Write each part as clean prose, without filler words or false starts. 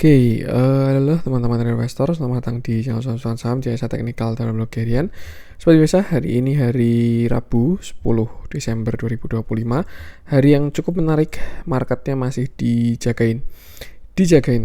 Halo teman-teman investor, selamat datang di channel Cuan Saham Jasa Teknikal dalam Blog Harian. Seperti biasa, hari ini hari Rabu 10 Desember 2025, hari yang cukup menarik, marketnya masih dijagain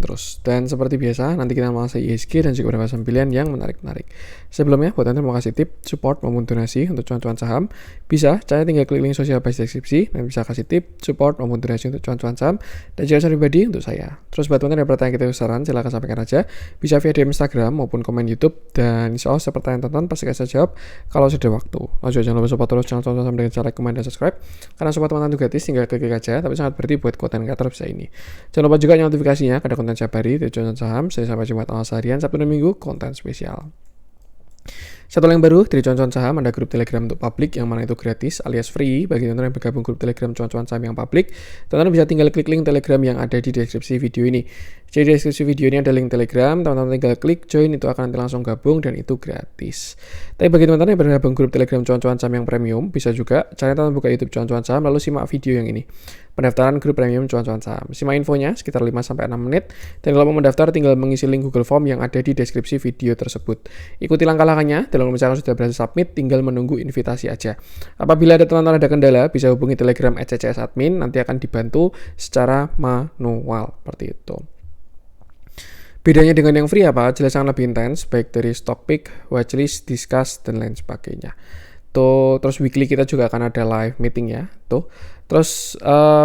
terus. Dan seperti biasa, nanti kita bahas ISG dan juga beberapa pilihan yang menarik-menarik. Sebelumnya, buat Anda mau kasih tip, support, maupun donasi untuk cuan-cuan saham, bisa, saya tinggal klik link sosial base deskripsi, dan bisa kasih tip, support, maupun donasi untuk cuan-cuan saham, dan juga share pribadi untuk saya. Terus buat teman-teman yang bertanya kita saran, silahkan sampaikan aja, bisa via DM Instagram maupun komen YouTube, dan insya Allah pertanyaan tonton pasti saya jawab kalau sudah waktu. Lalu jangan lupa support terus channel cuan saham dengan cara like, comment, dan subscribe, karena support teman-teman itu gratis, tinggal klik aja, tapi sangat berarti buat konten kreator bisa ini. Jangan lupa juga nyalakan notifikasi ada konten setiap hari dari Cuan Saham. Saya sampai Jumat awal harian, Sabtu dan Minggu konten spesial. Satu yang baru dari Cuan Saham, ada grup Telegram untuk publik yang mana itu gratis alias free bagi teman-teman yang bergabung grup Telegram Cuan Saham yang publik. Teman-teman bisa tinggal klik link Telegram yang ada di deskripsi video ini. Jadi di deskripsi video ini ada link Telegram, teman-teman tinggal klik join, itu akan nanti langsung gabung dan itu gratis. Tapi bagi teman-teman yang bergabung grup Telegram Cuan Saham yang premium, bisa juga cari teman buka YouTube Cuan Saham lalu simak video yang ini. Pendaftaran grup premium Cuan Saham. Simak infonya sekitar 5-6 menit. Dan kalau mau mendaftar tinggal mengisi link Google Form yang ada di deskripsi video tersebut. Ikuti langkah-langkahnya. Dan kalau misalkan sudah berhasil submit, tinggal menunggu invitasi aja. Apabila ada teman-teman ada kendala, bisa hubungi Telegram @ccs admin. Nanti akan dibantu secara manual. Seperti itu. Bedanya dengan yang free apa? Jelas sangat lebih intens, baik dari stock pick, watchlist, discuss, dan lain sebagainya. Tuh, terus weekly kita juga akan ada live meeting ya. Tuh. Terus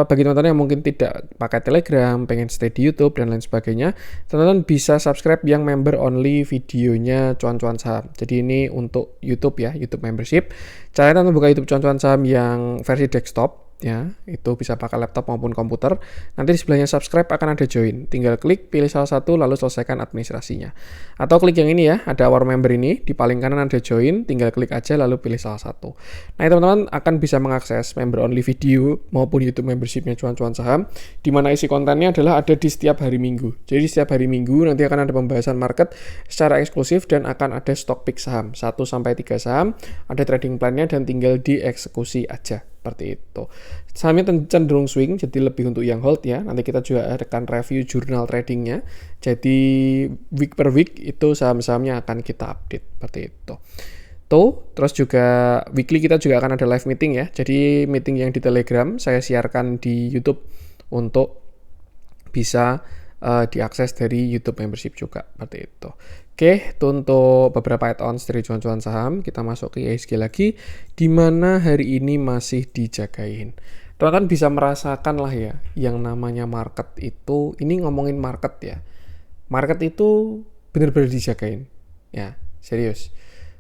bagi teman-teman yang mungkin tidak pakai Telegram, pengen stay di YouTube dan lain sebagainya, teman-teman bisa subscribe yang member only videonya Cuan Saham. Jadi ini untuk YouTube ya, YouTube membership. Caranya teman buka YouTube Cuan Saham yang versi desktop. Ya, itu bisa pakai laptop maupun komputer. Nanti di sebelahnya subscribe akan ada join. Tinggal klik, pilih salah satu, lalu selesaikan administrasinya. Atau klik yang ini ya, ada our member ini, di paling kanan ada join, tinggal klik aja lalu pilih salah satu. Nah, teman-teman akan bisa mengakses member only video maupun YouTube membershipnya Cuan Saham, di mana isi kontennya adalah ada di setiap hari Minggu. Jadi setiap hari Minggu nanti akan ada pembahasan market secara eksklusif dan akan ada stock pick saham, 1-3 saham, ada trading plan-nya dan tinggal dieksekusi aja. Seperti itu. Sahamnya cenderung swing, jadi lebih untuk yang hold ya. Nanti kita juga akan review jurnal tradingnya. Jadi week per week itu saham-sahamnya akan kita update. Seperti itu. Tuh, terus juga weekly kita juga akan ada live meeting ya. Jadi meeting yang di Telegram saya siarkan di YouTube untuk bisa diakses dari YouTube membership juga. Seperti itu. Oke, itu untuk beberapa add-ons dari Cuan Saham. Kita masuk ke ISG lagi, di mana hari ini masih dijagain. Teman-teman bisa merasakan lah ya, yang namanya market itu, ini ngomongin market ya. Market itu benar-benar dijagain. Ya, serius.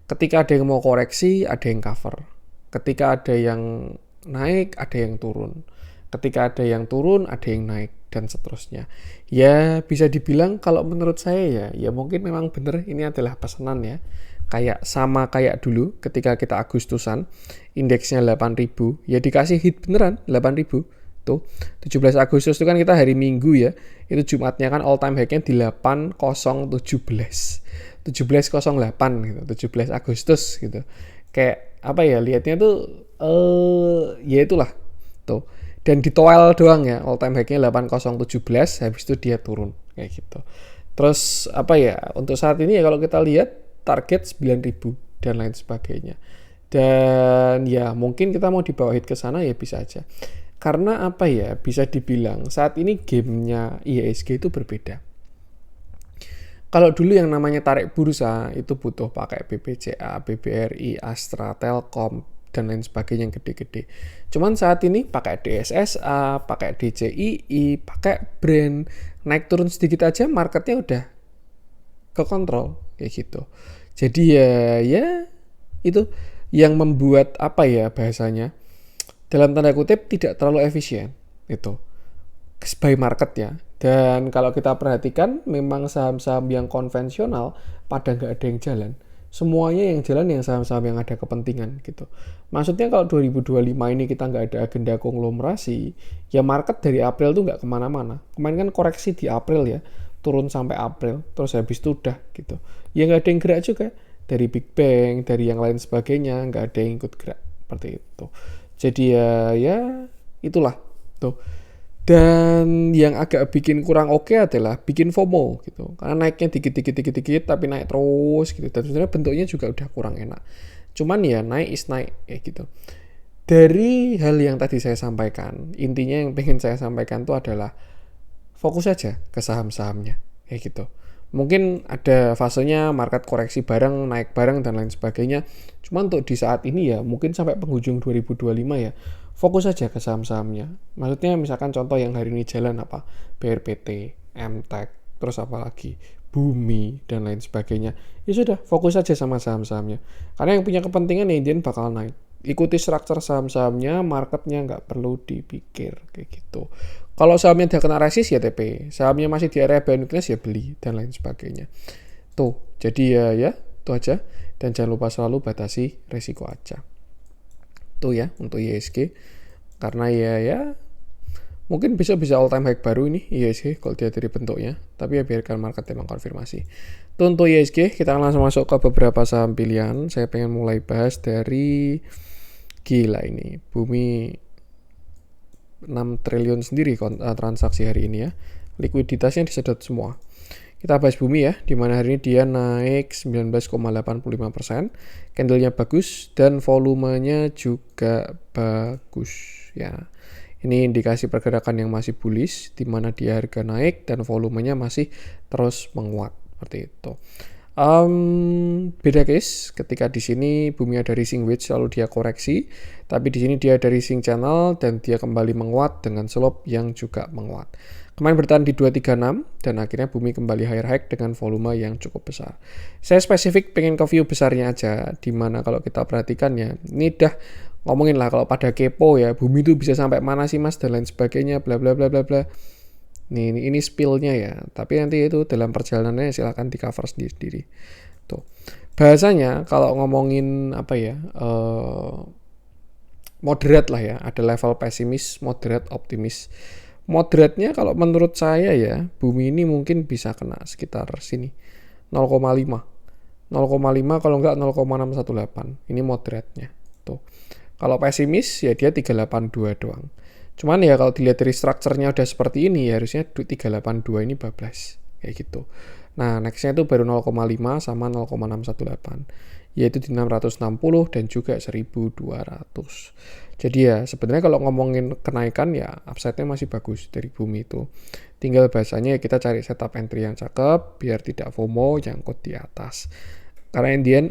Ketika ada yang mau koreksi, ada yang cover. Ketika ada yang naik, ada yang turun. Ketika ada yang turun, ada yang naik. Dan seterusnya. Ya bisa dibilang kalau menurut saya ya mungkin memang benar ini adalah pesanan ya. Sama kayak dulu ketika kita Agustusan indeksnya 8.000 ya dikasih hit beneran 8.000. Tuh 17 Agustus itu kan kita hari Minggu ya. Itu Jumatnya kan all time high-nya di 8017. 1708 gitu. 17 Agustus gitu. Kayak apa ya lihatnya tuh ya itulah tuh. Dan di toel doang ya, all time high-nya 8017, habis itu dia turun kayak gitu. Terus apa ya, untuk saat ini ya kalau kita lihat target 9.000 dan lain sebagainya. Dan ya mungkin kita mau dibawa hit ke sana ya bisa aja. Karena apa ya, bisa dibilang saat ini gamenya IHSG itu berbeda. Kalau dulu yang namanya tarik bursa itu butuh pakai BBCA, BBRI, Astra, Telkom, dan lain sebagainya yang gede-gede. Cuman saat ini pakai DSSA, pakai DCII, pakai brand, naik turun sedikit aja marketnya udah ke kontrol kayak gitu. Jadi ya itu yang membuat apa ya bahasanya dalam tanda kutip tidak terlalu efisien itu by market ya. Dan kalau kita perhatikan memang saham-saham yang konvensional pada nggak ada yang jalan. Semuanya yang jalan yang saham-saham yang ada kepentingan gitu. Maksudnya kalau 2025 ini kita nggak ada agenda konglomerasi, ya market dari April tuh nggak kemana-mana. Kemarin kan koreksi di April ya, turun sampai April, terus habis itu udah gitu. Ya nggak ada yang gerak juga. Dari Big Bang, dari yang lain sebagainya, nggak ada yang ikut gerak. Seperti itu. Jadi ya itulah tuh. Dan yang agak bikin kurang oke adalah bikin FOMO gitu. Karena naiknya dikit tapi naik terus gitu. Dan sebenarnya bentuknya juga udah kurang enak. Cuman ya naik is naik kayak gitu. Dari hal yang tadi saya sampaikan, intinya yang pengen saya sampaikan itu adalah fokus aja ke saham-sahamnya kayak gitu. Mungkin ada fasenya market koreksi bareng, naik bareng dan lain sebagainya. Cuman untuk di saat ini ya, mungkin sampai penghujung 2025 ya, fokus aja ke saham-sahamnya. Maksudnya misalkan contoh yang hari ini jalan apa? BRPT, MTEK, terus apa lagi? Bumi dan lain sebagainya. Ya sudah, fokus aja sama saham-sahamnya. Karena yang punya kepentingan ya Indian bakal naik. Ikuti struktur saham-sahamnya, marketnya nggak perlu dipikir kayak gitu. Kalau sahamnya udah kena resist ya TP, sahamnya masih di area buy weakness ya beli dan lain sebagainya. Tuh, jadi ya itu aja. Dan jangan lupa selalu batasi resiko aja. Tuh ya untuk IHSG. Karena ya mungkin bisa all time high baru ini IHSG kalau dia dari bentuknya. Tapi ya biarkan market yang mengkonfirmasi. Tuh untuk IHSG, kita langsung masuk ke beberapa saham pilihan. Saya pengen mulai bahas dari gila ini, Bumi 6 triliun sendiri transaksi hari ini ya. Likuiditasnya disedot semua. Kita bahas Bumi ya, di mana hari ini dia naik 19,85%. Candlenya bagus dan volumenya juga bagus ya. Ini indikasi pergerakan yang masih bullish, di mana dia harga naik dan volumenya masih terus menguat seperti itu. Beda case ketika di sini Bumi ada rising wedge lalu dia koreksi, tapi di sini dia ada rising channel dan dia kembali menguat dengan slope yang juga menguat. Kemarin bertahan di 236 dan akhirnya Bumi kembali higher high dengan volume yang cukup besar. Saya spesifik pengen ke view besarnya aja, dimana kalau kita perhatikan ya, ini dah ngomongin lah kalau pada kepo ya, Bumi itu bisa sampai mana sih mas dan lain sebagainya, bla bla bla bla bla. Ini spill-nya ya, tapi nanti itu dalam perjalanannya silakan di cover sendiri. Tuh. Bahasanya kalau ngomongin apa ya, moderate lah ya, ada level pesimis, moderate, optimis. Moderatnya kalau menurut saya ya, Bumi ini mungkin bisa kena sekitar sini 0,5 kalau enggak 0,618. Ini moderatnya. Tuh. Kalau pesimis ya dia 382 doang. Cuman ya kalau dilihat dari strukturnya udah seperti ini ya harusnya 382 ini bablas kayak gitu. Nah nextnya itu baru 0,5 sama 0,618 yaitu di 660 dan juga 1200. Jadi ya sebenarnya kalau ngomongin kenaikan ya upside-nya masih bagus dari Bumi itu. Tinggal bahasanya ya kita cari setup entry yang cakep biar tidak FOMO jangkut di atas. Karena Indian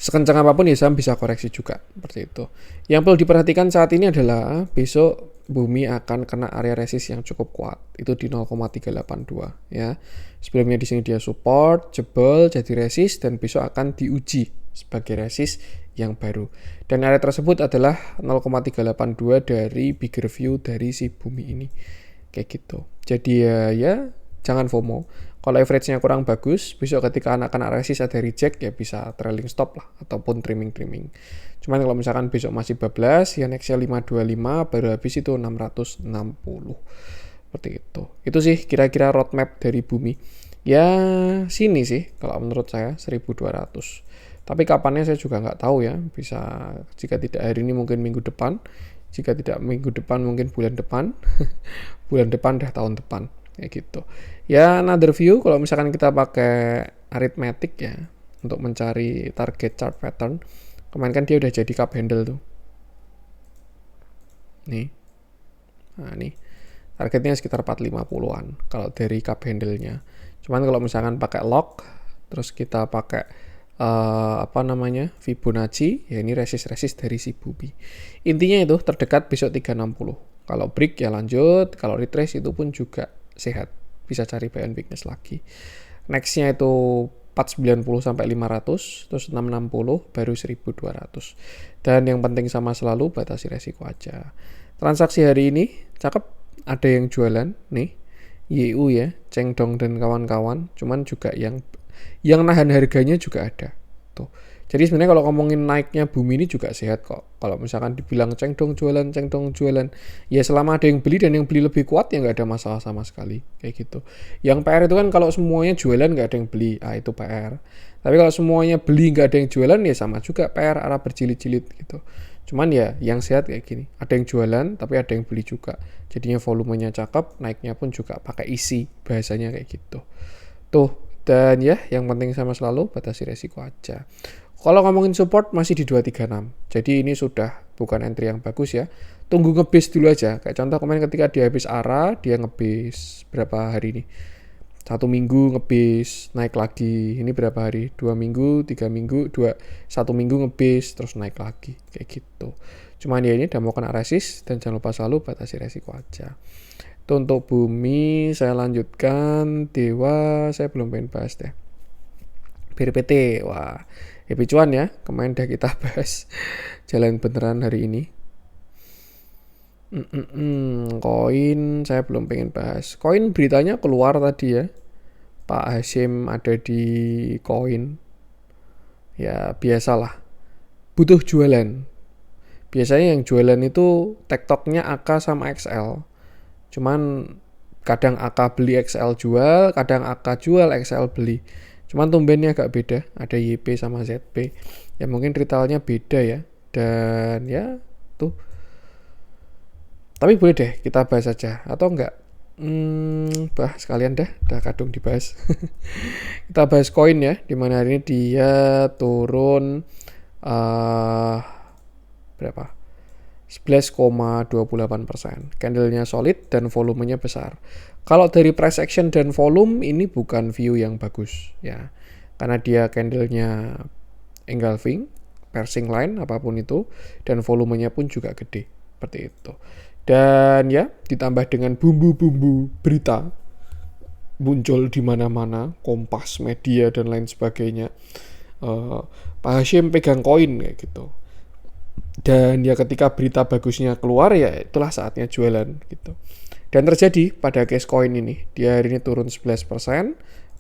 sekencang apapun ya saham bisa koreksi juga seperti itu. Yang perlu diperhatikan saat ini adalah besok Bumi akan kena area resist yang cukup kuat. Itu di 0,382 ya. Sebelumnya di sini dia support, jebol, jadi resist dan besok akan diuji sebagai resist yang baru. Dan area tersebut adalah 0,382 dari bigger view dari si Bumi ini. Kayak gitu. Jadi ya jangan FOMO. Kalau average-nya kurang bagus, besok ketika anak-anak resist ada reject ya bisa trailing stop lah ataupun trimming. Cuman kalau misalkan besok masih bablas, ya nextnya 525 baru habis itu 660. Seperti itu. Itu sih kira-kira roadmap dari Bumi. Ya sini sih kalau menurut saya 1200. Tapi kapannya saya juga nggak tahu ya. Bisa jika tidak hari ini mungkin minggu depan. Jika tidak minggu depan mungkin bulan depan. Bulan depan dah tahun depan. Kayak gitu. Ya another view kalau misalkan kita pakai arithmetic ya untuk mencari target chart pattern. Kemarin kan dia udah jadi cup handle tuh. Nih. Nah, nih. Targetnya sekitar 450-an kalau dari cup handle-nya. Cuman kalau misalkan pakai lock terus kita pakai Fibonacci, ya ini resist dari si Bumi. Intinya itu terdekat besok 360. Kalau break ya lanjut, kalau retrace itu pun juga sehat. Bisa cari buy and weakness lagi. Nextnya itu 490 sampai 500, terus 660 baru 1200. Dan yang penting sama selalu batasi resiko aja. Transaksi hari ini cakep, ada yang jualan nih. YU ya, Chengdong dan kawan-kawan, cuman juga yang nahan harganya juga ada. Tuh. Jadi sebenarnya kalau ngomongin naiknya Bumi ini juga sehat kok. Kalau misalkan dibilang Chengdong jualan, ya selama ada yang beli dan yang beli lebih kuat ya nggak ada masalah sama sekali kayak gitu. Yang PR itu kan kalau semuanya jualan nggak ada yang beli, itu PR. Tapi kalau semuanya beli nggak ada yang jualan ya sama juga PR arah berjilid-jilid gitu. Cuman ya yang sehat kayak gini, ada yang jualan tapi ada yang beli juga, jadinya volumenya cakep, naiknya pun juga pakai isi, bahasanya kayak gitu tuh. Dan ya yang penting sama selalu batasi resiko aja. Kalau ngomongin support masih di 236, jadi ini sudah bukan entry yang bagus ya, tunggu ngebase dulu aja. Kayak contoh kemarin ketika dia habis ARA, dia ngebase berapa hari nih, 1 minggu ngebase naik lagi. Ini berapa hari, 2 minggu, 3 minggu, 1 minggu ngebase terus naik lagi kayak gitu. Cuman ya ini udah mau kena resist, dan jangan lupa selalu batasi resiko aja. Itu untuk bumi. Saya lanjutkan Dewa, saya belum pengen bahas deh. BRPT, wah happy cuan ya, kemarin udah kita bahas, jalan beneran hari ini. Koin saya belum pengen bahas. Koin beritanya keluar tadi ya, Pak Hashim ada di koin. Ya biasalah, butuh jualan. Biasanya yang jualan itu tektoknya AK sama XL. Cuman kadang AK beli XL jual, kadang AK jual XL beli. Cuman tumbennya agak beda, ada YP sama ZP. Ya mungkin retailnya beda ya. Dan ya tuh. Tapi boleh deh kita bahas aja, atau enggak? Sekalian dah, udah kadung dibahas. Kita bahas koin ya, dimana hari ini dia turun berapa? 11,28%. Candlenya solid dan volumenya besar. Kalau dari price action dan volume ini bukan view yang bagus ya. Karena dia candlenya engulfing, piercing line apapun itu, dan volumenya pun juga gede seperti itu. Dan ya ditambah dengan bumbu-bumbu berita muncul di mana-mana, Kompas, media dan lain sebagainya. Pak Hashim pegang koin kayak gitu. Dan ya ketika berita bagusnya keluar ya itulah saatnya jualan gitu. Dan terjadi pada case coin ini. Dia hari ini turun 11%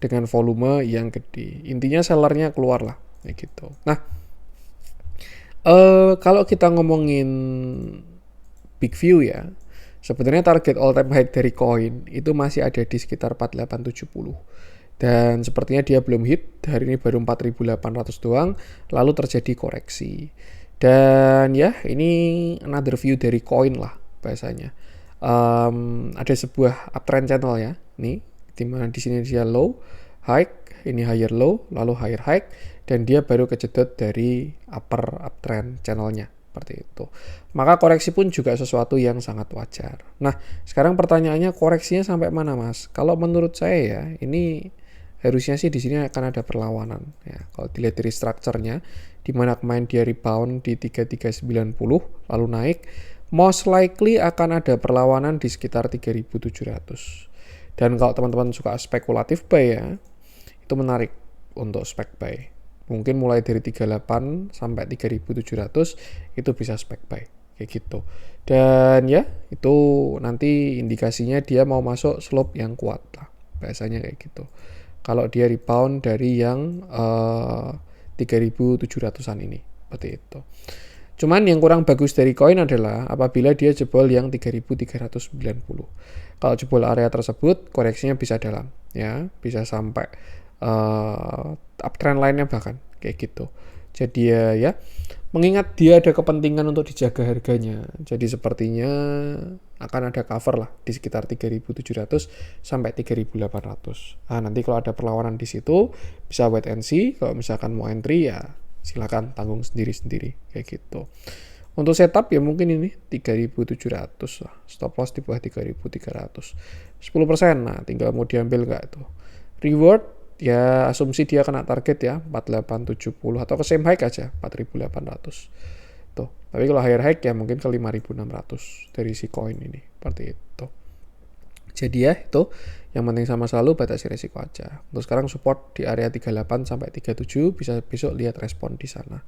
dengan volume yang gede. Intinya sellernya keluar lah kayak gitu. Nah, kalau kita ngomongin big view ya, sebenarnya target all time high dari coin itu masih ada di sekitar 4870. Dan sepertinya dia belum hit. Hari ini baru 4800 doang, lalu terjadi koreksi. Dan ya ini another view dari koin lah bahasanya. Ada sebuah uptrend channel ya, nih dimana di sini dia low, high, ini higher low, lalu higher high, dan dia baru kejedot dari upper uptrend channelnya seperti itu. Maka koreksi pun juga sesuatu yang sangat wajar. Nah sekarang pertanyaannya, koreksinya sampai mana mas? Kalau menurut saya ya ini harusnya sih di sini akan ada perlawanan ya. Kalau dilihat dari strukturnya, di mana kemarin dia rebound di 3390 lalu naik, most likely akan ada perlawanan di sekitar 3700. Dan kalau teman-teman suka spekulatif buy ya, itu menarik untuk spek buy. Mungkin mulai dari 38 sampai 3700 itu bisa spek buy kayak gitu. Dan ya itu nanti indikasinya dia mau masuk slope yang kuat lah, biasanya kayak gitu. Kalau dia rebound dari yang 3700-an ini seperti itu. Cuman yang kurang bagus dari koin adalah apabila dia jebol yang 3390. Kalau jebol area tersebut, koreksinya bisa dalam ya, bisa sampai uptrend line-nya bahkan kayak gitu. Jadi ya mengingat dia ada kepentingan untuk dijaga harganya, jadi sepertinya akan ada cover lah di sekitar 3700 sampai 3800. Nah, nanti kalau ada perlawanan di situ bisa wait and see. Kalau misalkan mau entry ya silakan tanggung sendiri-sendiri kayak gitu. Untuk setup ya mungkin ini 3700 lah. Stop loss di bawah 3300. 10%. Nah, tinggal mau diambil enggak tuh. Reward ya asumsi dia kena target ya 4870 atau ke same high aja 4800 tuh. Tapi kalau higher high ya mungkin ke 5600 dari si koin ini seperti itu. Jadi ya itu yang penting sama selalu batasi resiko aja. Untuk sekarang support di area 38 sampai 37, bisa besok lihat respon di sana.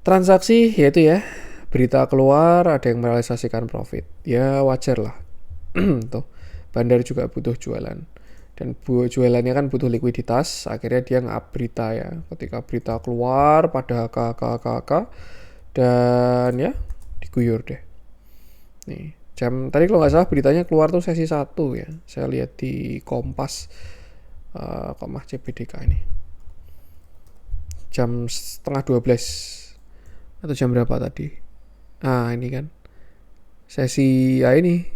Transaksi yaitu ya berita keluar ada yang merealisasikan profit. Ya wajar lah. Tuh. Bandar juga butuh jualan. Dan jualannya kan butuh likuiditas, akhirnya dia nge-up berita ya. Ketika berita keluar pada HK, dan ya diguyur deh. Nih, tadi kalau nggak salah beritanya keluar tuh sesi 1 ya. Saya lihat di Kompas, Kompas CPDK ini. Jam 11:30 Atau jam berapa tadi? Ini kan sesi ini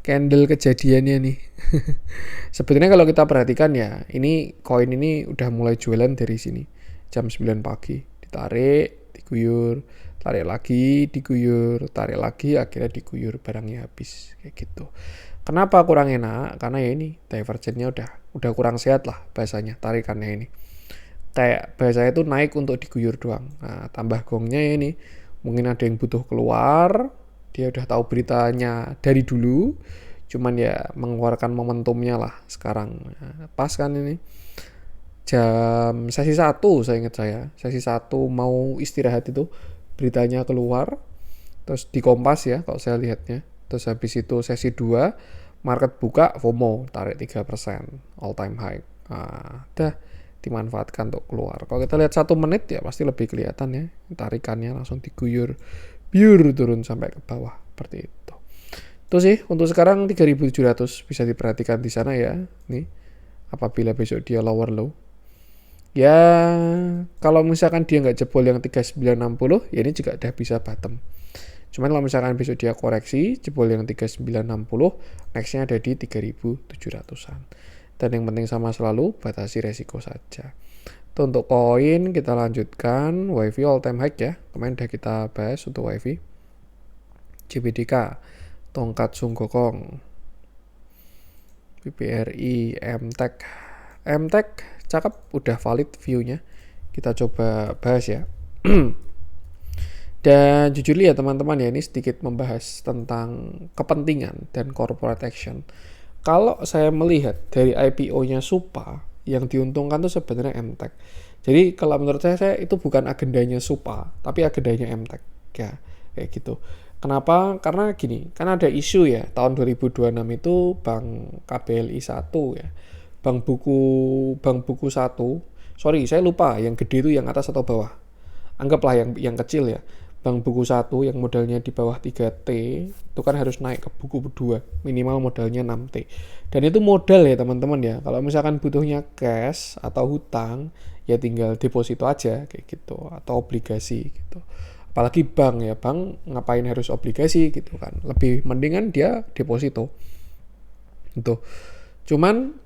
candle kejadiannya nih. Sebetulnya kalau kita perhatikan ya, ini koin ini udah mulai jualan dari sini jam 9 pagi, ditarik, diguyur, tarik lagi, diguyur, tarik lagi, akhirnya diguyur, barangnya habis kayak gitu. Kenapa kurang enak? Karena ya ini divergennya udah kurang sehat lah bahasanya, tarikannya ini. Kayak bahasanya itu naik untuk diguyur doang. Nah, tambah gongnya ya ini, mungkin ada yang butuh keluar, dia udah tahu beritanya dari dulu, cuman ya mengeluarkan momentumnya lah sekarang. Nah, pas kan ini jam sesi 1 saya ingat sesi 1 mau istirahat itu beritanya keluar, terus di Kompas ya kalau saya lihatnya, terus habis itu sesi 2 market buka FOMO tarik 3% all time high. Dah dimanfaatkan untuk keluar. Kalau kita lihat 1 menit ya pasti lebih kelihatan ya tarikannya langsung diguyur biur turun sampai ke bawah seperti itu. Itu sih untuk sekarang 3.700 bisa diperhatikan di sana ya. Nih apabila besok dia lower low. Ya kalau misalkan dia nggak jebol yang 3960 ya ini juga udah bisa bottom. Cuman kalau misalkan besok dia koreksi jebol yang 3960, nextnya ada di 3.700an. Dan yang penting sama selalu batasi resiko saja. Itu untuk koin kita lanjutkan WiFi all time high ya. Kemarin udah kita bahas untuk WiFi. JBDK, Tongkat Sung Gokong, BBRI, MTEK. MTEK cakep, udah valid view-nya. Kita coba bahas ya. Dan jujur ya teman-teman ya, ini sedikit membahas tentang kepentingan dan corporate action. Kalau saya melihat dari IPO-nya Supa, yang diuntungkan tuh sebenarnya MTEK. Jadi kalau menurut saya itu bukan agendanya Supa, tapi agendanya MTEK. Ya, kayak gitu. Kenapa? Karena gini, kan ada isu ya, tahun 2026 itu Bank KBLI 1 ya. Bank buku 1. Sorry, saya lupa yang gede itu yang atas atau bawah. Anggaplah yang kecil ya. Bank buku 1 yang modalnya di bawah 3T itu kan harus naik ke buku 2, minimal modalnya 6T. Dan itu modal ya teman-teman ya. Kalau misalkan butuhnya cash atau hutang ya tinggal deposito aja kayak gitu atau obligasi gitu. Apalagi bank ya, bank ngapain harus obligasi gitu kan. Lebih mendingan dia deposito. Gitu. Cuman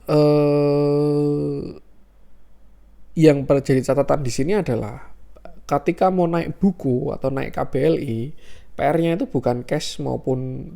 yang jadi catatan di sini adalah ketika mau naik buku atau naik KBLI, PR-nya itu bukan cash maupun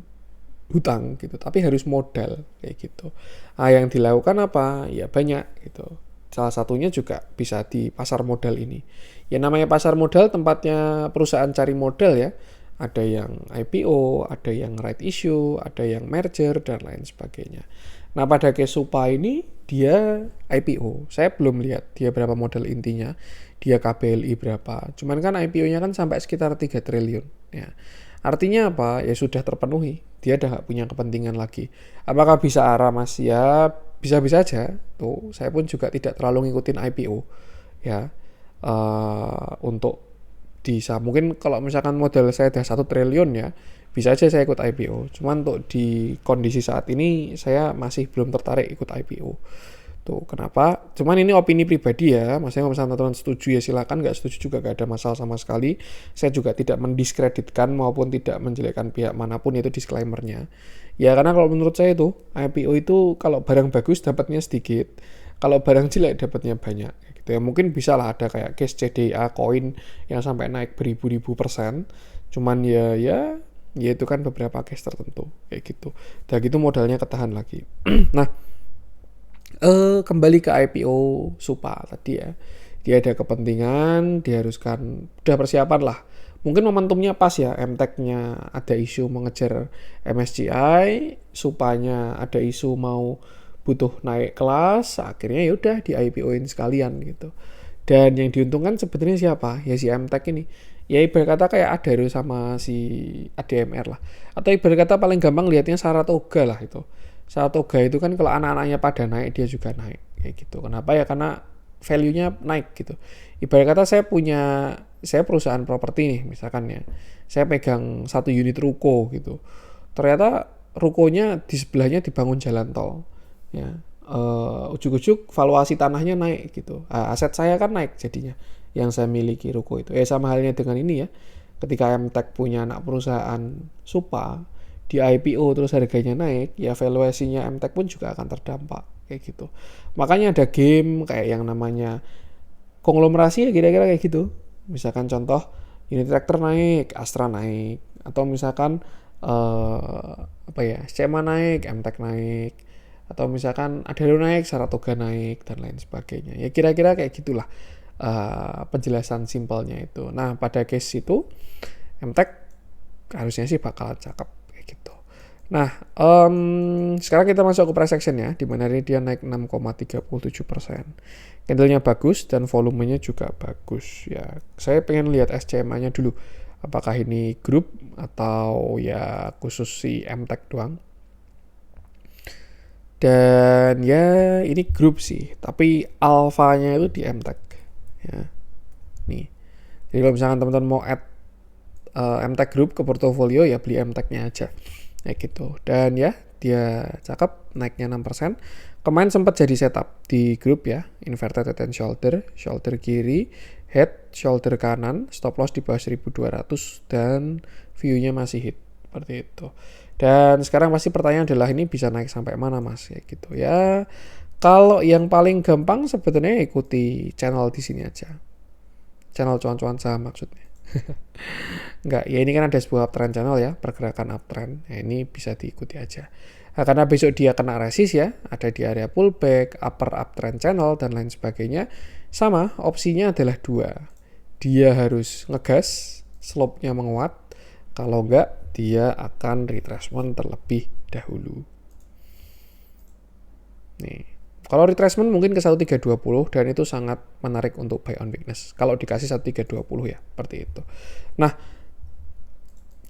hutang gitu, tapi harus modal kayak gitu. Yang dilakukan apa? Ya banyak gitu. Salah satunya juga bisa di pasar modal ini. Ya namanya pasar modal tempatnya perusahaan cari modal ya. Ada yang IPO, ada yang right issue, ada yang merger dan lain sebagainya. Nah pada case Supa ini dia IPO. Saya belum lihat dia berapa modal intinya. Dia KBLI berapa. Cuman kan IPO-nya kan sampai sekitar 3 triliun. Ya. Artinya apa? Ya sudah terpenuhi. Dia udah gak punya kepentingan lagi. Apakah bisa arah mas? Ya bisa-bisa aja. Tuh, saya pun juga tidak terlalu ngikutin IPO. Ya. Untuk mungkin kalau misalkan modal saya udah 1 triliun ya, bisa aja saya ikut IPO. Cuman untuk di kondisi saat ini saya masih belum tertarik ikut IPO. Tuh kenapa? Cuman ini opini pribadi ya. Maksudnya kalau misalnya teman-teman setuju ya silakan, nggak setuju juga nggak ada masalah sama sekali. Saya juga tidak mendiskreditkan maupun tidak menjelekkan pihak manapun, itu disclaimernya. Ya karena kalau menurut saya itu IPO itu kalau barang bagus dapatnya sedikit, kalau barang jelek dapatnya banyak. Gitu ya mungkin bisa lah ada kayak case CDA koin yang sampai naik beribu-ribu %. Cuman ya itu kan beberapa case tertentu kayak gitu. Dan gitu modalnya ketahan lagi. Nah. Kembali ke IPO Supa tadi ya. Dia ada kepentingan, diharuskan, udah persiapan lah. Mungkin momentumnya pas ya, MTEK-nya ada isu mengejar MSCI, Supanya ada isu mau butuh naik kelas, akhirnya ya udah di IPO-in sekalian gitu. Dan yang diuntungkan sebenarnya siapa? Ya si MTEK ini. Ya ibarat kata kayak Adaro sama si ADMR lah. Atau ibarat kata paling gampang lihatnya Saratoga lah itu. Saratoga itu kan kalau anak-anaknya pada naik dia juga naik kayak gitu. Kenapa ya? Karena value-nya naik gitu. Ibarat kata saya perusahaan properti nih misalkan ya. Saya pegang 1 unit ruko gitu. Ternyata rukonya di sebelahnya dibangun jalan tol. Ya. Ujuk-ujuk valuasi tanahnya naik gitu. Aset saya kan naik jadinya. yang saya miliki ruko itu. Sama halnya dengan ini ya. Ketika MTech punya anak perusahaan Supa, di IPO terus harganya naik, ya valuasinya MTech pun juga akan terdampak kayak gitu. Makanya ada game kayak yang namanya konglomerasi ya kira-kira kayak gitu. Misalkan contoh Unitractor naik, Astra naik, atau misalkan SCMA naik, MTech naik, atau misalkan Adelo naik, Saratoga naik dan lain sebagainya. Ya kira-kira kayak gitulah penjelasan simpelnya itu. Nah pada case itu MTech harusnya sih bakalan cakep kayak gitu. Nah sekarang kita masuk ke price action ya, di mana ini dia naik 6,37%. Candlenya bagus dan volumenya juga bagus ya. Saya pengen lihat SCMA-nya dulu. Apakah ini grup atau ya khusus si MTech doang. Dan ya ini grup sih, tapi alfanya itu di MTech ya. Nih. Jadi kalau misalkan teman-teman mau add MTech Group ke portofolio ya beli MTech-nya aja. Ya gitu. Dan ya dia cakep naiknya 6%. Kemarin sempat jadi setup di grup ya, inverted head and shoulder, shoulder kiri, head, shoulder kanan, stop loss di bawah 1200 dan view-nya masih hit seperti itu. Dan sekarang pasti pertanyaan adalah ini bisa naik sampai mana Mas ya gitu ya. Kalau yang paling gampang sebetulnya ikuti channel di sini aja. Channel cuan-cuan saham maksudnya. Enggak, ya ini kan ada sebuah uptrend channel ya, pergerakan uptrend. Ya ini bisa diikuti aja. Nah, karena besok dia kena resist ya, ada di area pullback, upper uptrend channel dan lain sebagainya. Sama, opsinya adalah 2. Dia harus ngegas, slope-nya menguat. Kalau enggak, dia akan retracement terlebih dahulu. Nih. Kalau retracement mungkin ke 1320 dan itu sangat menarik untuk buy on weakness. Kalau dikasih 1320 ya, seperti itu. Nah,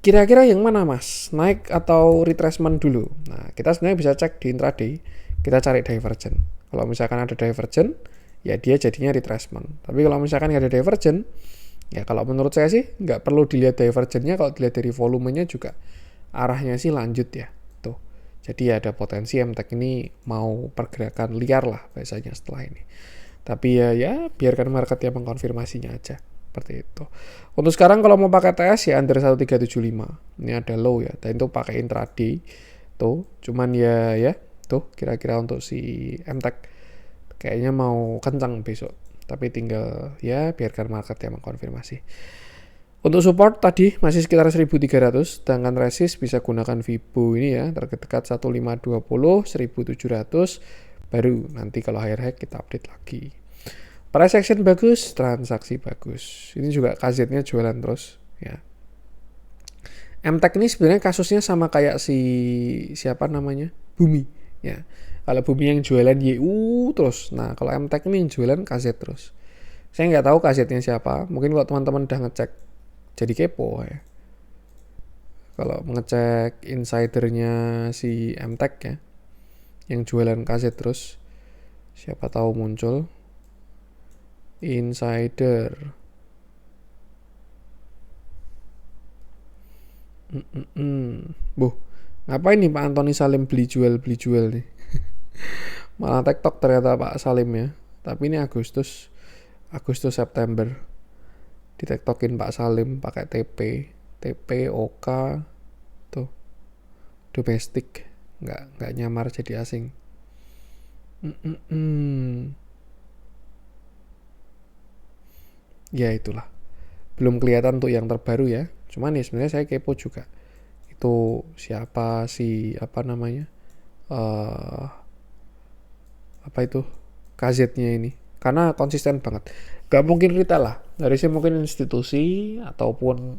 kira-kira yang mana Mas? Naik atau retracement dulu? Nah, kita sebenarnya bisa cek di intraday. Kita cari divergent. Kalau misalkan ada divergent, ya dia jadinya retracement. Tapi kalau misalkan nggak ada divergent, ya kalau menurut saya sih nggak perlu dilihat divergentnya. Kalau dilihat dari volumenya juga arahnya sih lanjut ya. Tuh. Jadi ya ada potensi MTech ini mau pergerakan liar lah biasanya setelah ini. Tapi ya biarkan market yang mengkonfirmasinya aja. Seperti itu. Untuk sekarang kalau mau pakai TS ya under 1375. Ini ada low ya. Dan itu pakai intraday. Tuh, cuman ya tuh kira-kira untuk si MTech kayaknya mau kencang besok. Tapi tinggal ya biarkan market yang mengkonfirmasi. Untuk support tadi masih sekitar 1300, sedangkan resist bisa gunakan Fibo ini ya, terdekat 1520, 1700, baru nanti kalau higher high kita update lagi. Price action bagus, transaksi bagus. Ini juga KZ-nya jualan terus ya. MTech ini sebenarnya kasusnya sama kayak siapa namanya? Bumi ya. Kalau Bumi yang jualan YU terus. Nah, kalau MTech ini yang jualan KZ terus. Saya nggak tahu KZ-nya siapa. Mungkin kalau teman-teman udah ngecek jadi kepo ya. Kalau ngecek insidernya si MTech ya, yang jualan KZ terus, siapa tahu muncul insider. Ngapain nih Pak Antoni Salim beli jual nih? Malah TikTok ternyata Pak Salim ya. Tapi ini Agustus September. Di TikTokin Pak Salim pakai TP OK tuh domestik, nggak nyamar jadi asing. Ya itulah, belum kelihatan tuh yang terbaru ya. Cuman ya sebenarnya saya kepo juga. Itu siapa sih apa namanya? Apa itu? KZ-nya ini. Karena konsisten banget. Gak mungkin retail lah. Harusnya mungkin institusi ataupun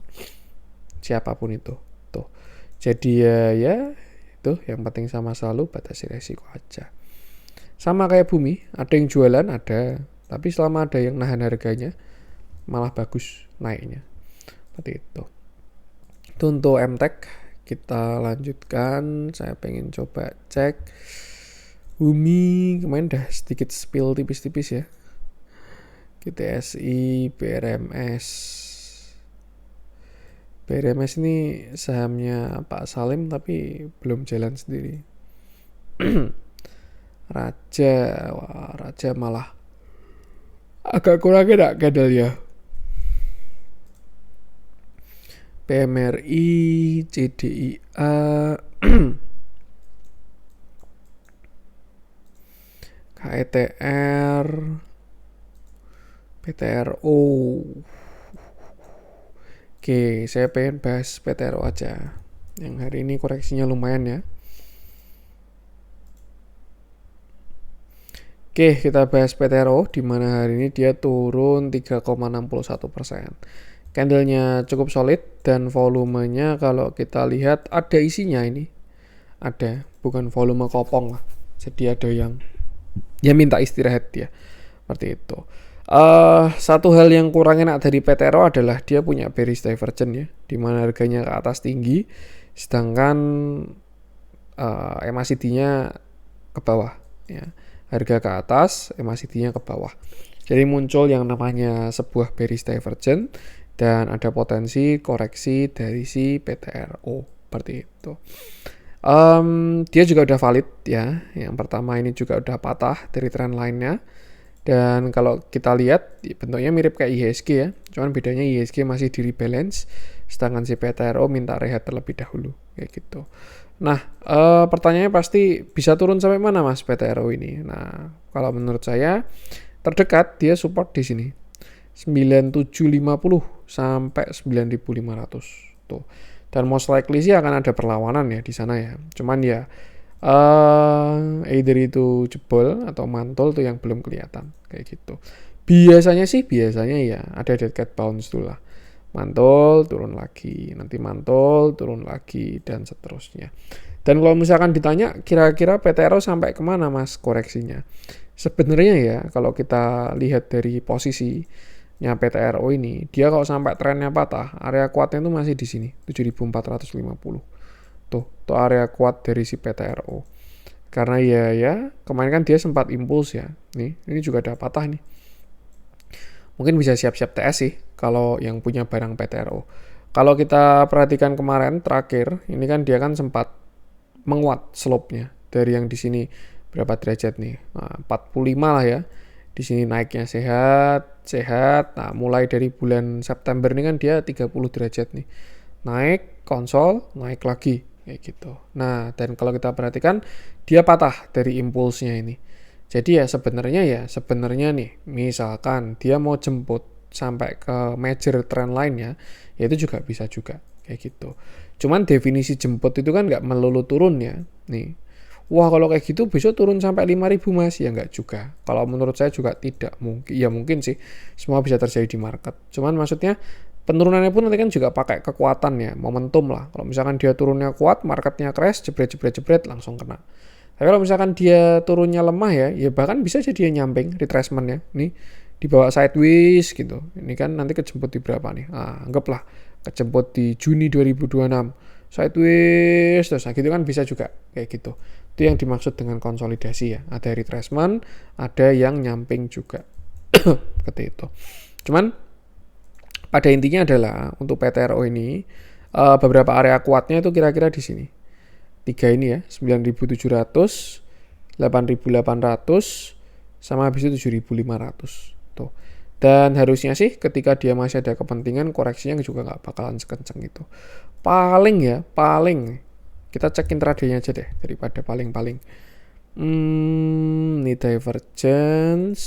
siapapun itu. Tuh. Jadi ya itu yang penting sama selalu batasi resiko aja. Sama kayak Bumi, ada yang jualan ada, tapi selama ada yang nahan harganya malah bagus naiknya. Seperti itu. Itu untuk MTech. Kita lanjutkan. Saya pengen coba cek Bumi kemarin udah sedikit spill tipis-tipis ya. GTSI, BRMS. BRMS ini sahamnya Pak Salim tapi belum jalan sendiri. Raja malah Agak kurang enak candlenya. PMRI, CDIA, KETR, PTRO. Oke, saya pengen bahas PTRO aja. Yang hari ini koreksinya lumayan ya. Oke, kita bahas PTRO, di mana hari ini dia turun 3,61%. Candlenya cukup solid dan volumenya kalau kita lihat ada isinya ini. Ada, bukan volume kopong lah. Jadi ada yang minta istirahat dia. Seperti itu. Satu hal yang kurang enak dari PTRO adalah dia punya bearish divergence ya, di mana harganya ke atas tinggi, sedangkan MACD-nya ke bawah ya. Harga ke atas, MACD-nya ke bawah. Jadi muncul yang namanya sebuah bearish divergence dan ada potensi koreksi dari si PTRO seperti itu. Dia juga udah valid ya. Yang pertama ini juga udah patah dari trend line-nya. Dan kalau kita lihat bentuknya mirip kayak IHSG ya. Cuman bedanya IHSG masih di rebalance, sedangkan si PTRO minta rehat terlebih dahulu kayak gitu. Nah, pertanyaannya pasti bisa turun sampai mana Mas PTRO ini? Nah, kalau menurut saya terdekat dia support di sini. 9750 sampai 9500 tuh. Dan most likely sih akan ada perlawanan ya di sana ya. Cuman ya either itu jebol atau mantul tuh yang belum kelihatan kayak gitu. Biasanya ya ada dead cat bounce dulu lah. Mantul, turun lagi, nanti mantul, turun lagi, dan seterusnya. Dan kalau misalkan ditanya kira-kira PTRO sampai kemana Mas koreksinya? Sebenarnya ya kalau kita lihat dari posisinya PTRO ini, dia kalau sampai trennya patah, area kuatnya itu masih di sini, 7450. Tuh area kuat dari si PTRO. Karena ya kemarin kan dia sempat impuls ya. Nih, ini juga ada patah nih. Mungkin bisa siap-siap TS sih kalau yang punya barang PTRO. Kalau kita perhatikan kemarin terakhir, ini kan dia kan sempat menguat slope-nya dari yang di sini berapa derajat nih? Nah, 45 lah ya. Di sini naiknya sehat. Nah, mulai dari bulan September ini kan dia 30 derajat nih. Naik, konsol, naik lagi kayak gitu. Nah, dan kalau kita perhatikan dia patah dari impulsnya ini. Jadi ya sebenarnya nih, misalkan dia mau jemput sampai ke major trend line-nya, ya itu juga bisa juga kayak gitu. Cuman definisi jemput itu kan nggak melulu turun ya. Nih, wah kalau kayak gitu besok turun sampai 5.000 Mas, ya nggak juga. Kalau menurut saya juga tidak mungkin. Ya mungkin sih, semua bisa terjadi di market. Cuman maksudnya penurunannya pun nanti kan juga pakai kekuatan ya, momentum lah. Kalau misalkan dia turunnya kuat, marketnya crash, jebret langsung kena. Tapi kalau misalkan dia turunnya lemah ya bahkan bisa jadi nyamping retracement ya. Nih di bawah sideways gitu. Ini kan nanti kejemput di berapa nih? Anggaplah kejemput di Juni 2026. Sideways terus gitu kan bisa juga kayak gitu. Itu yang dimaksud dengan konsolidasi ya. Ada retracement, ada yang nyamping juga. Seperti itu. Cuman pada intinya adalah untuk PTRO ini beberapa area kuatnya itu kira-kira di sini. 3 ini ya, 9.700, 8.800, sama habis itu 7.500. Tuh. Dan harusnya sih ketika dia masih ada kepentingan koreksinya juga nggak bakalan sekenceng itu. Paling kita cek intraday-nya aja deh daripada paling. Ini divergence.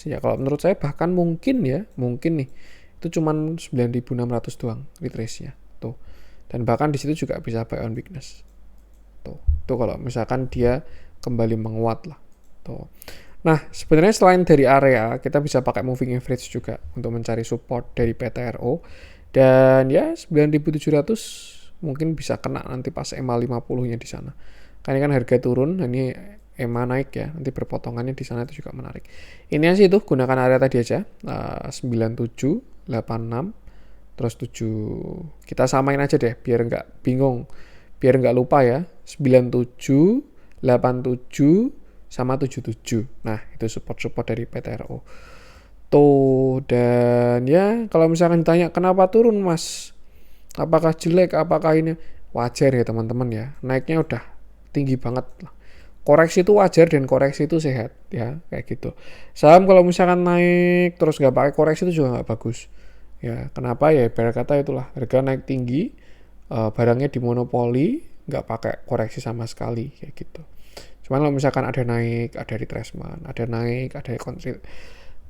Ya kalau menurut saya bahkan mungkin nih itu cuman 9.600 doang retrace-nya. Tuh. Dan bahkan di situ juga bisa buy on weakness. Tuh kalau misalkan dia kembali menguat lah. Tuh. Nah, sebenarnya selain dari area, kita bisa pakai moving average juga untuk mencari support dari PTRO. Dan ya 9.700 mungkin bisa kena nanti pas EMA 50-nya di sana. Karena kan harga turun, ini EMA naik ya, nanti berpotongannya di sana itu juga menarik. Ini sih itu gunakan area tadi aja, 97, 86, terus 7, kita samain aja deh biar nggak bingung, biar nggak lupa ya, 97, 87, sama 77. Nah itu support dari PTRO tuh. Dan ya kalau misalkan ditanya kenapa turun Mas, apakah jelek, apakah ini, wajar ya teman-teman ya, naiknya udah tinggi banget lah, koreksi itu wajar dan koreksi itu sehat ya, kayak gitu. Saham kalau misalkan naik terus nggak pakai koreksi itu juga nggak bagus ya. Kenapa ya, ibarat kata itulah, harga naik tinggi, barangnya dimonopoli, nggak pakai koreksi sama sekali kayak gitu. Cuman kalau misalkan ada naik, ada retracement, ada naik, ada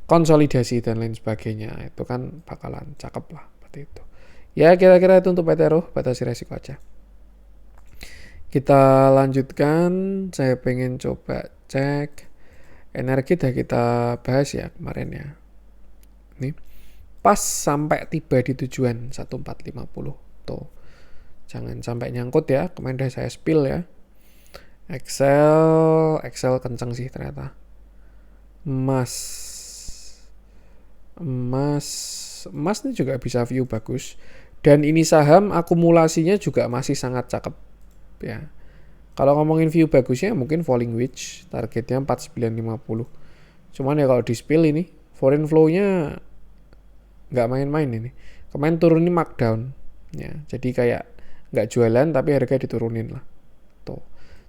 konsolidasi dan lain sebagainya, itu kan bakalan cakep lah seperti itu ya. Kira-kira itu untuk PTRO, batasi resiko aja. Kita lanjutkan, saya pengen coba cek energi, dah kita bahas ya kemarin ya. Nih, pas sampai tiba di tujuan 1450 tuh. Jangan sampai nyangkut ya, kemarin dah saya spill ya. Excel kenceng sih ternyata. Emas ini juga bisa view bagus. Dan ini saham akumulasinya juga masih sangat cakep ya. Kalau ngomongin view bagusnya mungkin falling wedge, targetnya 4950. Cuman ya kalau di spill ini foreign flow-nya nggak main-main ini. Kemarin turun ini markdown ya. Jadi kayak nggak jualan tapi harga diturunin lah. Tuh.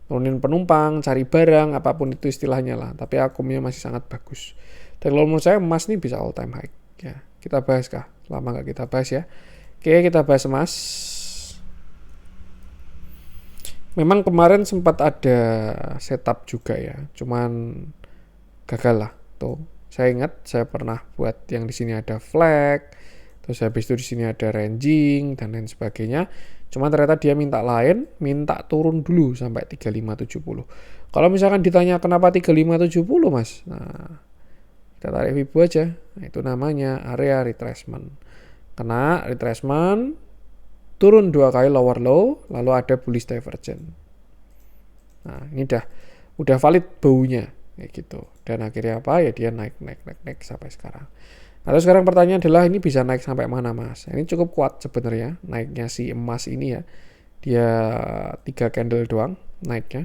Turunin penumpang, cari barang, apapun itu istilahnya lah. Tapi akumnya masih sangat bagus. Dan kalau menurut saya emas ini bisa all time high ya. Kita bahas kah? Lama nggak kita bahas ya. Oke, kita bahas emas. Memang kemarin sempat ada setup juga ya, cuman gagal lah. Tuh, saya ingat saya pernah buat yang di sini ada flag, terus habis itu di sini ada ranging dan lain sebagainya. Cuman ternyata dia minta turun dulu sampai 3570. Kalau misalkan ditanya kenapa 3570 Mas? Nah, kita tarik Fibo aja. Nah, itu namanya area retracement. Kena retracement, turun 2 kali lower low, lalu ada bullish divergence. Nah, ini udah valid baunya kayak gitu. Dan akhirnya apa? Ya dia naik sampai sekarang. Nah, terus sekarang pertanyaan adalah ini bisa naik sampai mana Mas? Ini cukup kuat sebenarnya naiknya si emas ini ya. Dia 3 candle doang naiknya.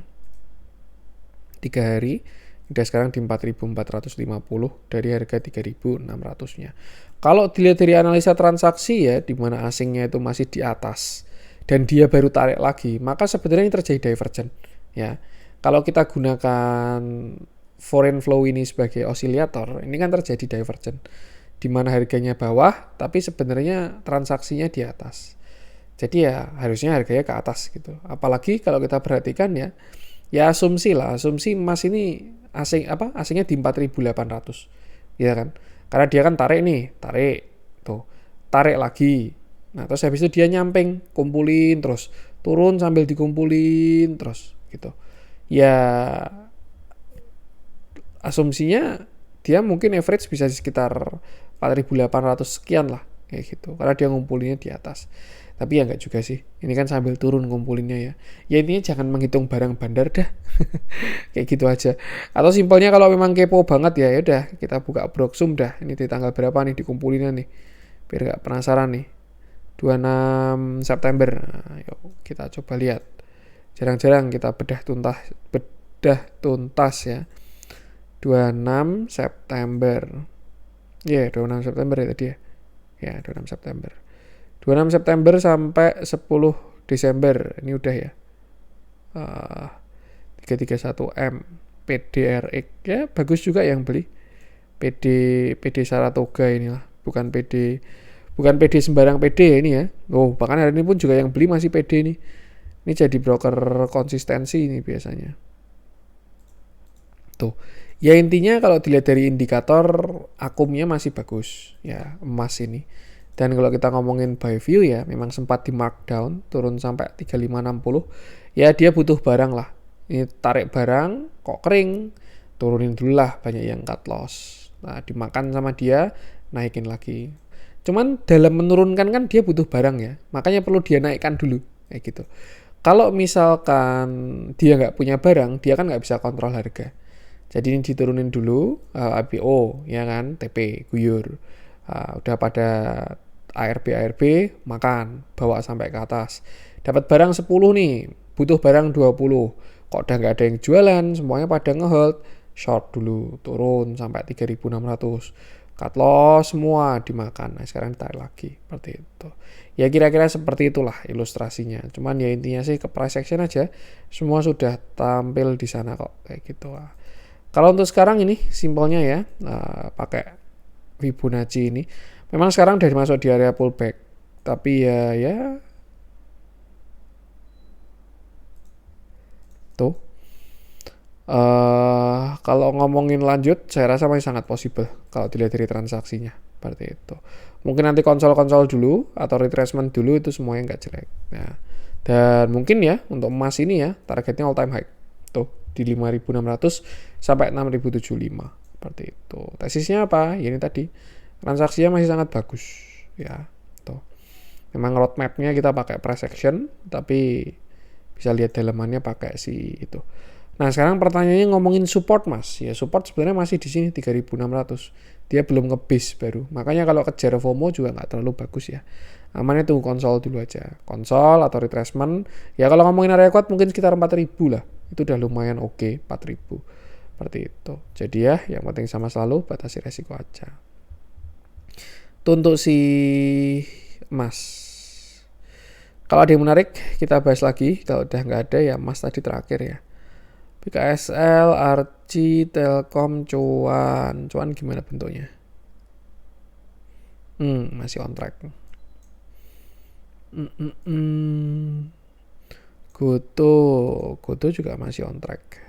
3 hari. Udah sekarang di 4.450 dari harga 3.600-nya. Kalau dilihat dari analisa transaksi ya, di mana asingnya itu masih di atas dan dia baru tarik lagi, maka sebenarnya ini terjadi divergent ya. Kalau kita gunakan foreign flow ini sebagai oscillator, ini kan terjadi divergent di mana harganya bawah tapi sebenarnya transaksinya di atas. Jadi ya harusnya harganya ke atas gitu. Apalagi kalau kita perhatikan ya asumsi emas ini asingnya di 4.800 ya kan, karena dia kan tarik lagi, nah terus habis itu dia nyamping, kumpulin terus, turun sambil dikumpulin terus gitu ya. Asumsinya dia mungkin average bisa sekitar 4.800 sekian lah kayak gitu, karena dia ngumpulinnya di atas. Tapi ya enggak juga sih, ini kan sambil turun ngumpulinnya ya. Ya intinya jangan menghitung barang bandar dah. Kayak gitu aja. Atau simpelnya kalau memang kepo banget ya udah kita buka Broksum dah. Ini di tanggal berapa nih dikumpulinnya nih. Biar enggak penasaran nih. 26 September. Nah, yuk kita coba lihat. Jarang-jarang kita bedah tuntas ya. 26 September. Ya, 26 September ya tadi ya. Ya, 26 September. 26 September sampai 10 Desember. Ini udah ya. 331M PDRX ya, bagus juga yang beli. PD Saratoga inilah, bukan PD sembarang PD ini ya. Oh, bahkan hari ini pun juga yang beli masih PD nih. Ini jadi broker konsistensi ini biasanya. Tuh. Ya intinya kalau dilihat dari indikator akumnya masih bagus ya emas ini. Dan kalau kita ngomongin buy view ya memang sempat di markdown turun sampai 3560. Ya dia butuh barang lah. Ini tarik barang kok kering, turunin dulu lah, banyak yang cut loss. Nah dimakan sama dia, naikin lagi. Cuman dalam menurunkan kan dia butuh barang ya, makanya perlu dia naikkan dulu kayak gitu. Kalau misalkan dia nggak punya barang, dia kan nggak bisa kontrol harga. Jadi ini diturunin dulu, IPO ya kan, TP guyur. Udah pada ARB makan, bawa sampai ke atas. Dapat barang 10 nih, butuh barang 20. Kok udah nggak ada yang jualan, semuanya pada ngehold, short dulu, turun sampai 3.600. cut loss semua dimakan. Nah, sekarang ditarik lagi seperti itu. Ya kira-kira seperti itulah ilustrasinya. Cuman ya intinya sih ke price action aja. Semua sudah tampil di sana kok kayak gitu. Kalau untuk sekarang ini simpelnya ya, pakai Fibonacci ini. Memang sekarang udah masuk di area pullback. Tapi ya tuh. Kalau ngomongin lanjut, saya rasa masih sangat possible kalau dilihat dari transaksinya seperti itu. Mungkin nanti konsol dulu atau retracement dulu itu semuanya nggak jelek. Nah, dan mungkin ya untuk emas ini ya targetnya all time high tuh di 5.600 sampai 6.075 seperti itu. Tesisnya apa? Ya ini tadi transaksinya masih sangat bagus ya. Tuh. Memang roadmapnya kita pakai price action, tapi bisa lihat dalamannya pakai si itu. Nah sekarang pertanyaannya ngomongin support mas, ya support sebenarnya masih di sini 3.600, dia belum nge-base baru, makanya kalau kejar FOMO juga nggak terlalu bagus ya, amannya tunggu konsol dulu aja, konsol atau retracement, ya kalau ngomongin area kuat mungkin sekitar 4.000 lah, itu udah lumayan oke, 4.000 seperti itu, jadi ya yang penting sama selalu batasi resiko aja. Itu untuk si emas. Kalau ada yang menarik kita bahas lagi, kalau udah nggak ada ya emas tadi terakhir ya. BKSL, Arci, Telkom, Cuan gimana bentuknya? Masih on track. Goto juga masih on track.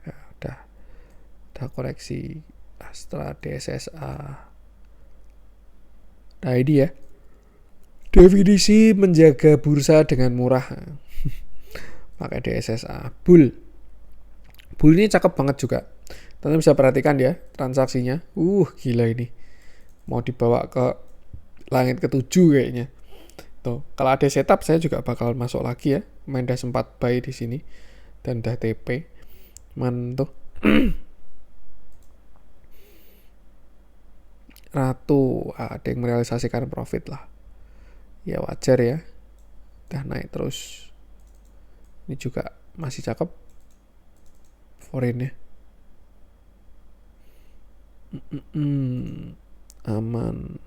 Ya, udah koreksi. Astra, DSSA. Nah ini ya, definisi menjaga bursa dengan murah. Pakai DSSA, bull ini cakep banget juga. Teman-teman bisa perhatikan ya transaksinya. Gila ini. Mau dibawa ke langit ke-7 kayaknya. Tuh, kalau ada setup saya juga bakal masuk lagi ya. Main dah sempat buy di sini dan dah TP. Tuh. Ratu, ada yang merealisasikan profit lah. Ya wajar ya. Udah naik terus. Ini juga masih cakep. Foreign ya. Aman.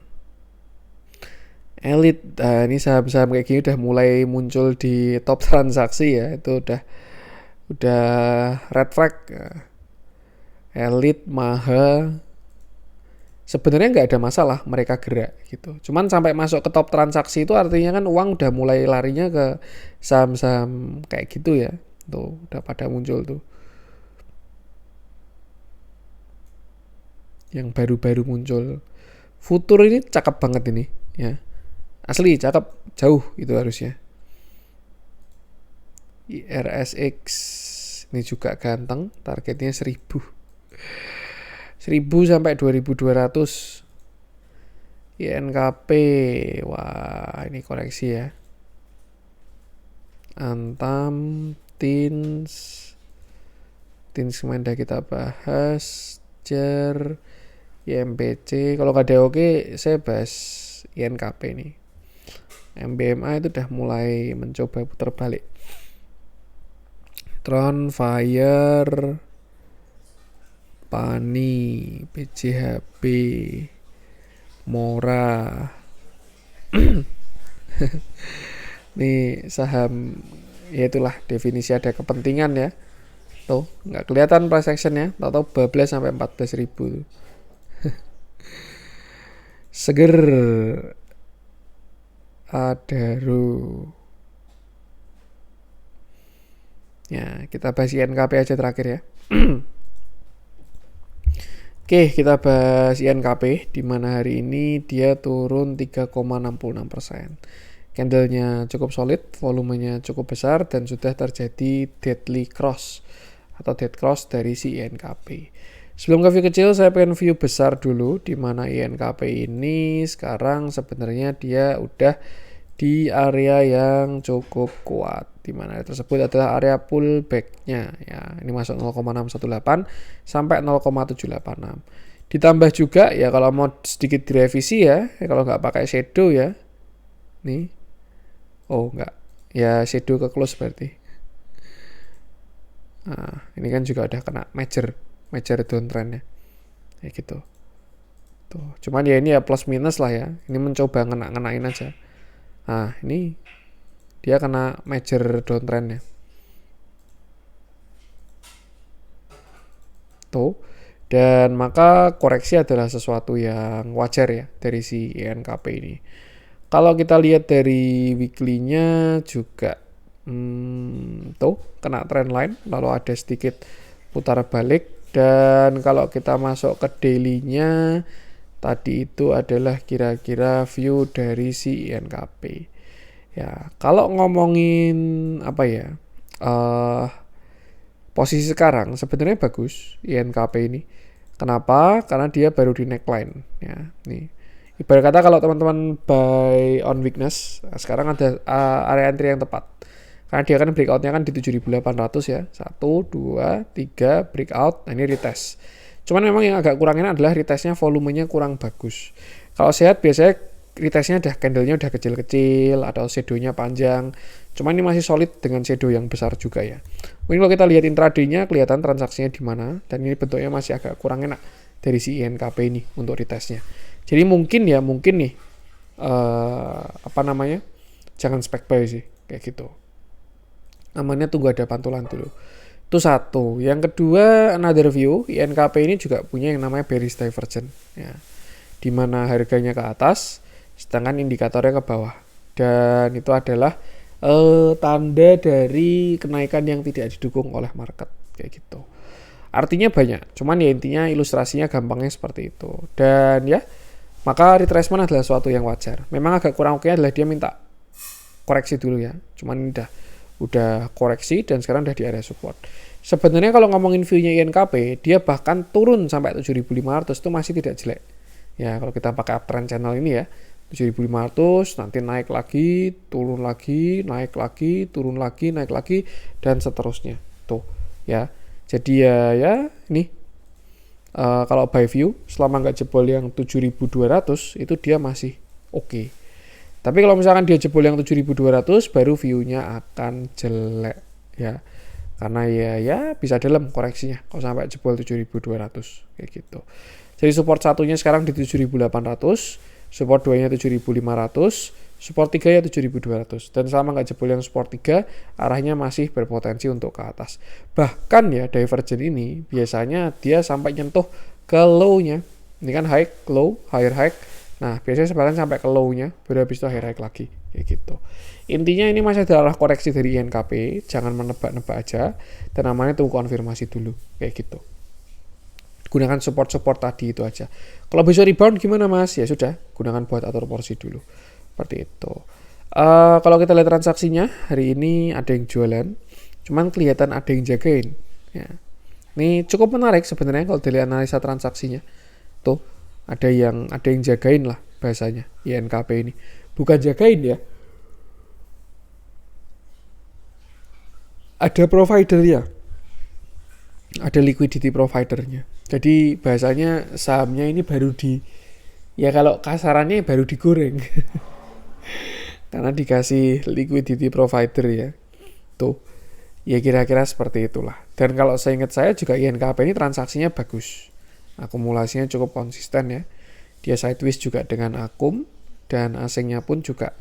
Elite, ini saham-saham kayak gini udah mulai muncul di top transaksi ya. Itu udah red flag. Elite, Maha, sebenarnya nggak ada masalah mereka gerak gitu. Cuman sampai masuk ke top transaksi itu artinya kan uang udah mulai larinya ke saham-saham kayak gitu ya. Tuh udah pada muncul tuh. Yang baru-baru muncul. Futur ini cakep banget ini ya. Asli cakep, jauh itu harusnya. IRSX ini juga ganteng, targetnya 1000 sampai 2200. INKP, wah ini koreksi ya. Antam, Tins kemarin kita bahas. Jer, IMPC, kalau nggak ada oke saya bahas INKP nih. MBMA itu udah mulai mencoba putar balik. Tron, Fire, Pani, PCHB, Mora. Nih saham, ya itulah definisi ada kepentingan ya. Tuh nggak kelihatan price actionnya, tahu bablas sampai 14.000. Seger. Adaro. Ya kita bahas INKP aja terakhir ya. Oke, kita bahas INKP, di mana hari ini dia turun 3,66%. Candlenya cukup solid, volumenya cukup besar, dan sudah terjadi deadly cross atau dead cross dari si INKP. Sebelum ke view kecil, saya pengen view besar dulu, di mana INKP ini sekarang sebenarnya dia udah di area yang cukup kuat, di mana tersebut adalah area pullback-nya ya. Ini masuk 0,618 sampai 0,786. Ditambah juga ya kalau mau sedikit direvisi ya kalau nggak pakai shadow ya. Nih. Oh, nggak. Ya shadow ke close berarti. Nah, ini kan juga udah kena major downtrend ya. Kayak gitu. gitu. Cuman ya ini ya plus minus lah ya. Ini mencoba ngenain aja. Nah, ini dia kena major downtrend ya. Tuh. Dan maka koreksi adalah sesuatu yang wajar ya dari si INKP ini. Kalau kita lihat dari weekly-nya juga tuh kena trend line, lalu ada sedikit putar balik. Dan kalau kita masuk ke daily-nya, tadi itu adalah kira-kira view dari si INKP. Ya, kalau ngomongin apa ya, posisi sekarang sebenarnya bagus INKP ini. Kenapa? Karena dia baru di neckline ya. Nih. Ibarat kata kalau teman-teman buy on weakness, sekarang ada area entry yang tepat. Karena dia kan breakout-nya kan di 7.800 ya. 1 2 3 breakout. Nah, ini retest. Cuman memang yang agak kurangnya adalah retestnya volumenya kurang bagus. Kalau sehat biasanya retestnya candle-nya udah kecil-kecil atau shadow-nya panjang. Cuman ini masih solid dengan shadow yang besar juga ya. Mungkin kalau kita lihat intraday-nya kelihatan transaksinya di mana, dan ini bentuknya masih agak kurang enak dari si INKP ini untuk retestnya. Jadi mungkin nih jangan spek buy sih kayak gitu. Amannya tunggu ada pantulan dulu. Itu satu. Yang kedua, another view, INKP ini juga punya yang namanya bearish divergence ya. Di mana harganya ke atas, sedangkan indikatornya ke bawah. Dan itu adalah tanda dari kenaikan yang tidak didukung oleh market kayak gitu. Artinya banyak, cuman ya intinya ilustrasinya gampangnya seperti itu. Dan ya, maka retracement adalah suatu yang wajar. Memang agak kurang oke adalah dia minta koreksi dulu ya. Cuman ini udah koreksi dan sekarang udah di area support. Sebenarnya kalau ngomongin view-nya INKP, dia bahkan turun sampai 7.500 itu masih tidak jelek. Ya, kalau kita pakai uptrend channel ini ya. 7.500, nanti naik lagi, turun lagi, naik lagi, turun lagi, naik lagi, dan seterusnya. Tuh, ya. Jadi ya ini. Kalau buy view, selama nggak jebol yang 7.200, itu dia masih oke. Tapi kalau misalkan dia jebol yang 7.200, baru view-nya akan jelek. Ya, karena ya bisa dalam koreksinya. Kalau sampai jebol 7.200, kayak gitu. Jadi support satunya sekarang di 7.800. Support 2-nya 7.500, support 3 ya 7.200. Dan selama nggak jebol yang support 3, arahnya masih berpotensi untuk ke atas. Bahkan ya divergent ini biasanya dia sampai nyentuh ke low-nya. Ini kan high, low, higher high. Nah, biasanya sebenarnya sampai ke low-nya, baru habis itu higher high lagi. Kayak gitu. Intinya ini masih adalah koreksi dari INKP, jangan menebak-nebak aja. Dan namanya tunggu konfirmasi dulu, kayak gitu. Gunakan support-support tadi itu aja. Kalau besok rebound gimana mas? Ya sudah, gunakan buat atur porsi dulu. Seperti itu. Kalau kita lihat transaksinya, hari ini ada yang jualan. Cuman kelihatan ada yang jagain. Ya. Ini cukup menarik sebenarnya kalau dilihat analisa transaksinya. Tuh, ada yang jagain lah bahasanya INKP ini. Bukan jagain ya. Ada provider ya. Ada liquidity providernya. Jadi bahasanya sahamnya ini baru kalau kasarannya baru digoreng. Karena dikasih liquidity provider ya. Tuh. Ya kira-kira seperti itulah. Dan kalau seingat saya juga INKP ini transaksinya bagus. Akumulasinya cukup konsisten ya. Dia sideways juga dengan akum. Dan asingnya pun juga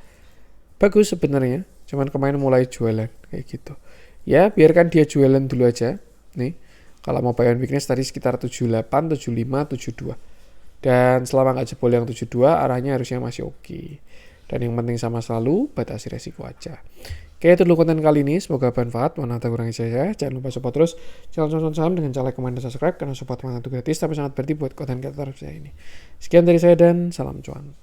bagus sebenarnya. Cuman kemarin mulai jualan kayak gitu. Ya biarkan dia jualan dulu aja. Nih. Kalau mau buy on weakness tadi sekitar 78, 75, 72. Dan selama nggak jebol yang 72, arahnya harusnya masih oke. Dan yang penting sama selalu, batasi resiko aja. Oke, itu dulu konten kali ini. Semoga bermanfaat. Mana tak kurangnya saya. Jangan lupa support terus channel Cuan Saham dengan cara like, komen, dan subscribe. Karena support mana itu gratis, tapi sangat berarti buat konten kreator saya ini. Sekian dari saya dan salam cuan.